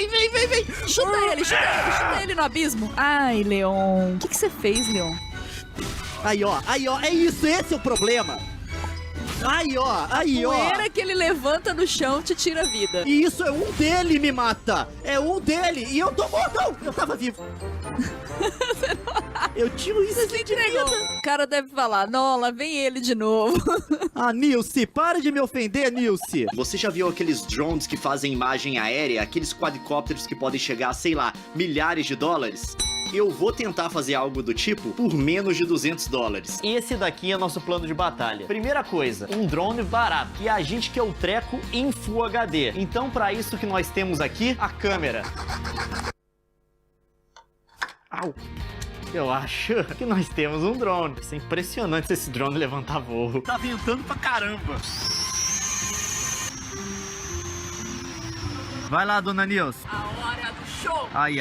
vem. Chuta ele no abismo. Ai, Leon. O que você fez, Leon? Aí, ó, é isso, esse é o problema. Aí, ó. Poeira que ele levanta no chão te tira a vida. E isso é um dele me mata. É um dele. E eu tô morto. Não, eu tava vivo. Eu tinha isso de vida. O cara deve falar, não, lá vem ele de novo. Ah, Nilce, para de me ofender, Nilce. Você já viu aqueles drones que fazem imagem aérea? Aqueles quadricópteros que podem chegar a, sei lá, milhares de dólares? Eu vou tentar fazer algo do tipo por menos de 200 dólares. Esse daqui é nosso plano de batalha. Primeira coisa, um drone barato. E a gente quer o treco em Full HD. Então, para isso que nós temos aqui, a câmera. Au. Eu acho que nós temos um drone. Isso é impressionante esse drone levantar voo. Tá ventando pra caramba. Vai lá, dona Nilce. A hora do show. Ai.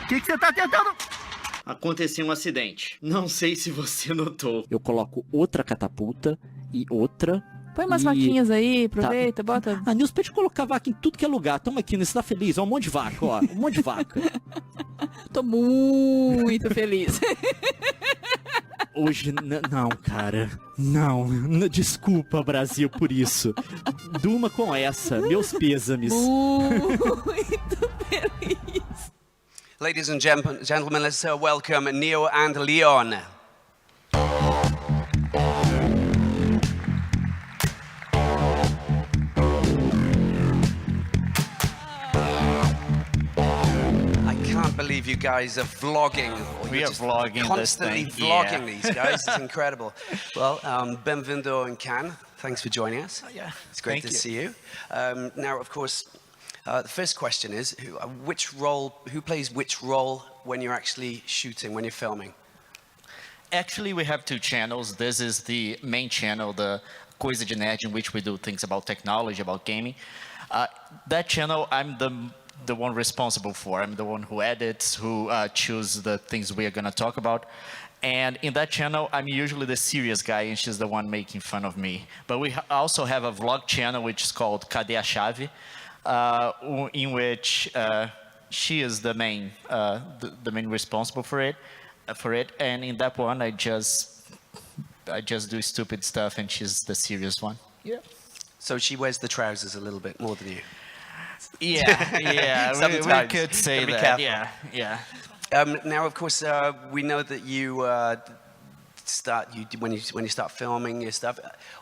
O que você tá tentando? Aconteceu um acidente. Não sei se você notou. Eu coloco outra catapulta e outra. Põe umas vaquinhas aí, aproveita, bota. A Nilce pede colocar vaca em tudo que é lugar. Tamo aqui, você tá feliz? Ó, um monte de vaca, ó. Um monte de vaca. Tô muito feliz. Hoje, não, cara. Não. Desculpa, Brasil, por isso. Durma com essa. Meus pêsames. Muito feliz. Ladies and gentlemen, let's welcome Neil and Leon. I can't believe you guys are vlogging. We are vlogging constantly this thing. vlogging Yeah. these guys. It's incredible. Well, benvenuto in Cannes. Thanks for joining us. Yeah, It's great to see you. Now, of course, the first question is, who plays which role when you're actually shooting, when you're filming? Actually, we have two channels. This is the main channel, the Coisa de Nerd, in which we do things about technology, about gaming. That channel, I'm the one responsible for. I'm the one who edits, who chooses the things we are going to talk about. And in that channel, I'm usually the serious guy, and she's the one making fun of me. But we also have a vlog channel, which is called Cadê a Chave? In which she is the main responsible for it, and in that one I just do stupid stuff, and she's the serious one. Yeah. So she wears the trousers a little bit more than you. Yeah, we could say Gotta be that. careful. Yeah. Now, of course, we know that you when you start filming your stuff.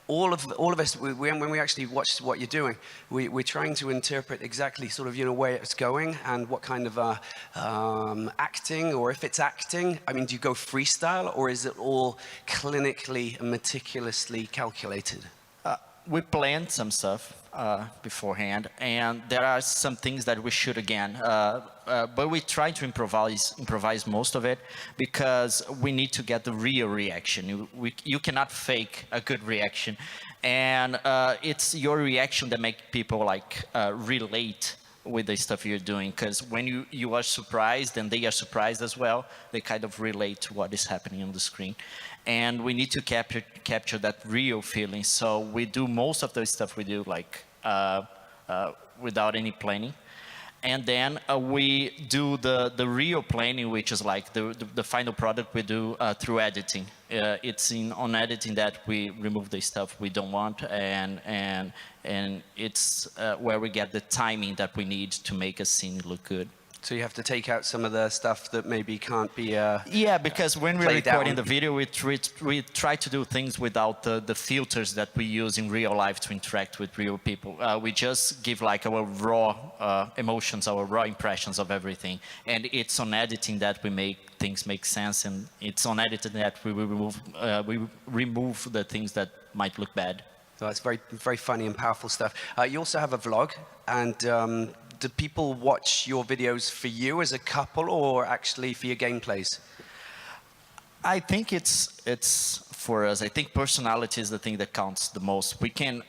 All of us, when we actually watch what you're doing, we're trying to interpret exactly sort of where it's going and what kind of acting, or if it's acting. I mean, do you go freestyle, or is it all clinically and meticulously calculated? We planned some stuff beforehand, and there are some things that we shoot again. But we try to improvise most of it, because we need to get the real reaction. You cannot fake a good reaction, and it's your reaction that make people relate with the stuff you're doing. Because when you are surprised and they are surprised as well, they kind of relate to what is happening on the screen. And we need to capture that real feeling. So we do most of the stuff we do without any planning. And then we do the real planning, which is like the final product we do through editing. It's on editing that we remove the stuff we don't want, and it's where we get the timing that we need to make a scene look good. So you have to take out some of the stuff that maybe can't be yeah, because when we're played recording down. the video, we try to do things without the filters that we use in real life to interact with real people. We just give our raw emotions, our raw impressions of everything. And it's on editing that we make things make sense, and it's on editing that we remove the things that might look bad. So it's very, very funny and powerful stuff. You also have a vlog, and do people watch your videos for you as a couple, or actually for your gameplays? I think it's for us. I think personality is the thing that counts the most. We can,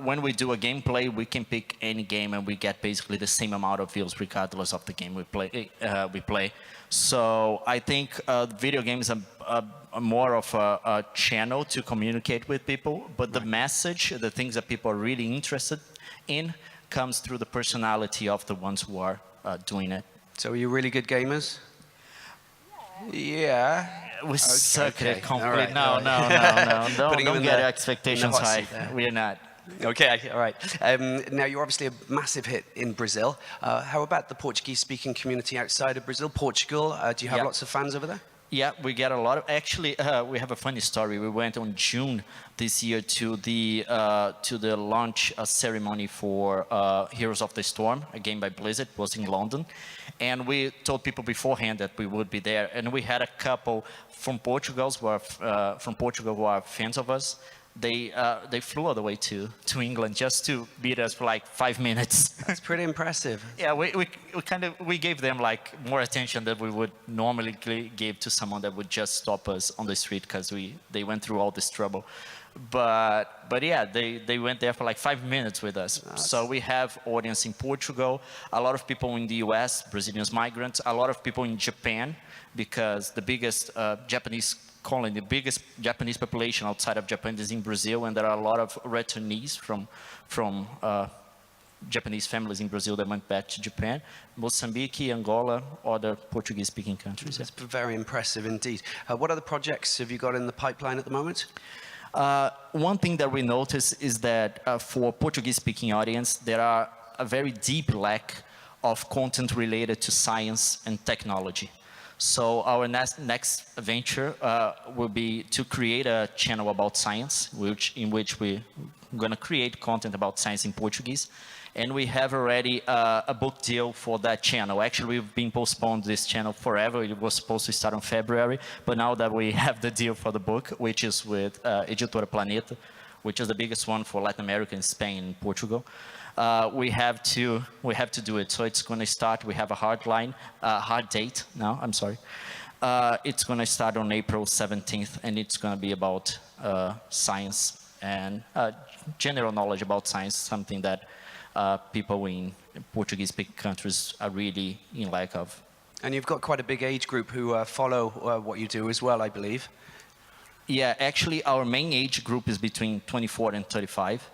when we do a gameplay, we can pick any game and we get basically the same amount of views regardless of the game we play. So I think video games are more of a channel to communicate with people, but the message, the things that people are really interested in, comes through the personality of the ones who are doing it. So are you really good gamers? Yeah. We suck at it completely. Right, no. Don't get your expectations high. We're not. Okay, all right. Now, you're obviously a massive hit in Brazil. How about the Portuguese-speaking community outside of Brazil? Portugal, do you have lots of fans over there? Yeah, we get a lot of. Actually, we have a funny story. We went on June this year to the launch ceremony for Heroes of the Storm, a game by Blizzard. It was in London, and we told people beforehand that we would be there. And we had a couple from Portugal who are fans of us. They flew all the way to England just to beat us for like 5 minutes. That's pretty impressive. Yeah, we gave them like more attention than we would normally give to someone that would just stop us on the street because they went through all this trouble. But yeah, they went there for like 5 minutes with us. So we have audience in Portugal, a lot of people in the US, Brazilian migrants, a lot of people in Japan, because the biggest Japanese colony, the biggest Japanese population outside of Japan is in Brazil, and there are a lot of returnees from Japanese families in Brazil that went back to Japan, Mozambique, Angola, other Portuguese-speaking countries. That's very impressive indeed. What other projects have you got in the pipeline at the moment? One thing that we notice is that for Portuguese-speaking audience, there are a very deep lack of content related to science and technology. So our next venture will be to create a channel about science, in which we're going to create content about science in Portuguese. And we have already a book deal for that channel. Actually, we've been postponed this channel forever. It was supposed to start in February, but now that we have the deal for the book, which is with Editora Planeta, which is the biggest one for Latin America in Spain and Portugal, we have to do it. So it's going to start. We have a hard date now. I'm sorry. It's going to start on April 17th, and it's going to be about science and general knowledge about science, something that people in Portuguese-speaking countries are really in lack of. And you've got quite a big age group who follow what you do as well, I believe. Yeah, actually, our main age group is between 24 and 35.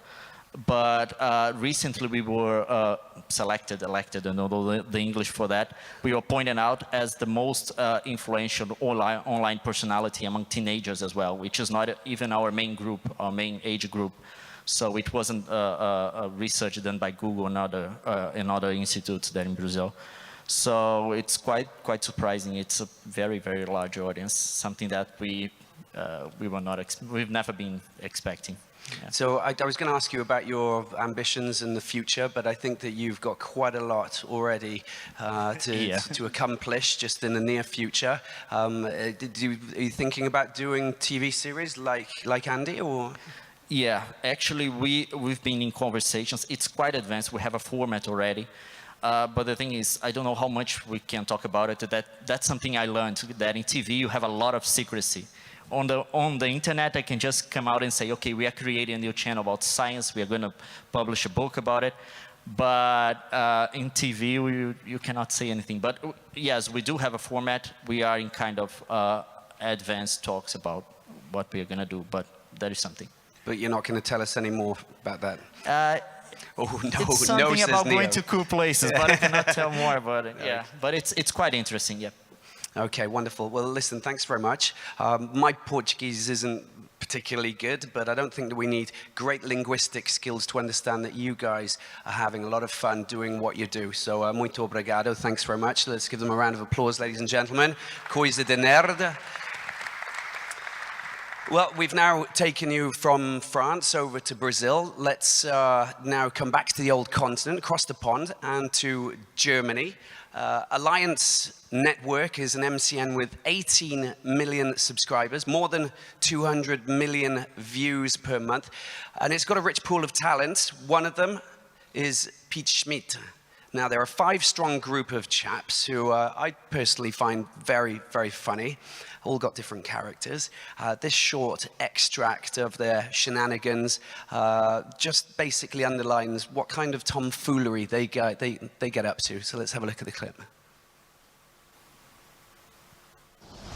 But recently we were elected, I don't know the English for that. We were pointed out as the most influential online personality among teenagers as well, which is not even our main group, our main age group. So it wasn't a research done by Google and other institutes there in Brazil. So it's quite surprising. It's a very, very large audience, something that we've never been expecting. Yeah. So I was going to ask you about your ambitions in the future, but I think that you've got quite a lot already to accomplish just in the near future. Are you thinking about doing TV series like Andy, or? Yeah, actually we've been in conversations. It's quite advanced. We have a format already. But the thing is, I don't know how much we can talk about it. That's something I learned, that in TV you have a lot of secrecy. On the internet, I can just come out and say, okay, we are creating a new channel about science. We are going to publish a book about it. But in TV, you cannot say anything. But yes, we do have a format. We are in kind of advanced talks about what we are going to do. But that is something. But you're not going to tell us any more about that? Oh, no, it's something about going to cool places, but I cannot tell more about it. Yeah, but it's quite interesting, yeah. Okay, wonderful. Well, listen, thanks very much. My Portuguese isn't particularly good, but I don't think that we need great linguistic skills to understand that you guys are having a lot of fun doing what you do. So, muito obrigado. Thanks very much. Let's give them a round of applause, ladies and gentlemen. Coisa de nerd. Well, we've now taken you from France over to Brazil. Let's now come back to the old continent, across the pond, and to Germany. Alliance Network is an MCN with 18 million subscribers, more than 200 million views per month. And it's got a rich pool of talent. One of them is Pete Schmidt. Now, they're a 5-strong group of chaps who I personally find very, very funny. all got different characters. This short extract of their shenanigans just basically underlines what kind of tomfoolery they get up to. So let's have a look at the clip.